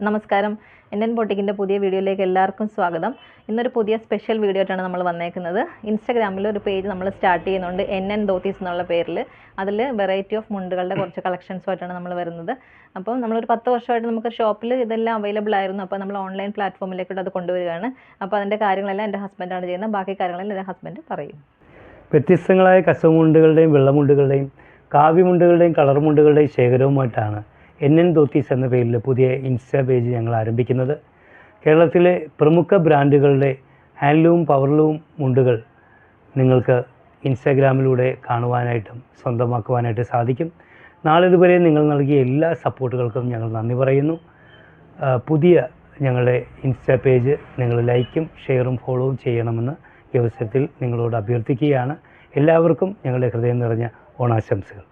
നമസ്കാരം. എൻ ബൊട്ടിക്കിൻ്റെ പുതിയ വീഡിയോയിലേക്ക് എല്ലാവർക്കും സ്വാഗതം. ഇന്നൊരു പുതിയ സ്പെഷ്യൽ വീഡിയോ ആയിട്ടാണ് നമ്മൾ വന്നേക്കുന്നത്. ഇൻസ്റ്റാഗ്രാമിൽ ഒരു പേജ് നമ്മൾ സ്റ്റാർട്ട് ചെയ്യുന്നുണ്ട്, എൻ ധോത്തീസ് എന്നുള്ള പേരിൽ. അതിൽ വെറൈറ്റി ഓഫ് മുണ്ടുകളുടെ കുറച്ച് കളക്ഷൻസുമായിട്ടാണ് നമ്മൾ വരുന്നത്. അപ്പം നമ്മളൊരു 10 വർഷമായിട്ട് നമുക്ക് ഷോപ്പിൽ ഇതെല്ലാം അവൈലബിൾ ആയിരുന്നു. അപ്പോൾ നമ്മൾ ഓൺലൈൻ പ്ലാറ്റ്ഫോമിലേക്കൂടെ അത് കൊണ്ടുവരികയാണ്. അപ്പോൾ അതിൻ്റെ കാര്യങ്ങളെല്ലാം എൻ്റെ ഹസ്ബൻഡാണ് ചെയ്യുന്നത്. ബാക്കി കാര്യങ്ങളെല്ലാം എൻ്റെ ഹസ്ബൻഡ് പറയും. വ്യത്യസ്തങ്ങളായ കസവുമുണ്ടുകളുടെയും വെള്ളമുണ്ടുകളുടെയും കാവ്യമുണ്ടുകളുടെയും കളർ മുണ്ടുകളുടെയും ശേഖരവുമായിട്ടാണ് എൻ ധോത്തീസ് എന്ന പേരിൽ പുതിയ ഇൻസ്റ്റാ പേജ് ഞങ്ങൾ ആരംഭിക്കുന്നത്. കേരളത്തിലെ പ്രമുഖ ബ്രാൻഡുകളുടെ ഹാൻഡ്ലൂം പവർലൂം മുണ്ടുകൾ നിങ്ങൾക്ക് ഇൻസ്റ്റാഗ്രാമിലൂടെ കാണുവാനായിട്ടും സ്വന്തമാക്കുവാനായിട്ട് സാധിക്കും. നാളിതുവരെ നിങ്ങൾ നൽകിയ എല്ലാ സപ്പോർട്ടുകൾക്കും ഞങ്ങൾ നന്ദി പറയുന്നു. പുതിയ ഞങ്ങളുടെ ഇൻസ്റ്റാ പേജ് നിങ്ങൾ ലൈക്കും ഷെയറും ഫോളോവും ചെയ്യണമെന്ന് ഈ അവസരത്തിൽ നിങ്ങളോട് അഭ്യർത്ഥിക്കുകയാണ്. എല്ലാവർക്കും ഞങ്ങളുടെ ഹൃദയം നിറഞ്ഞ ഓണാശംസകൾ.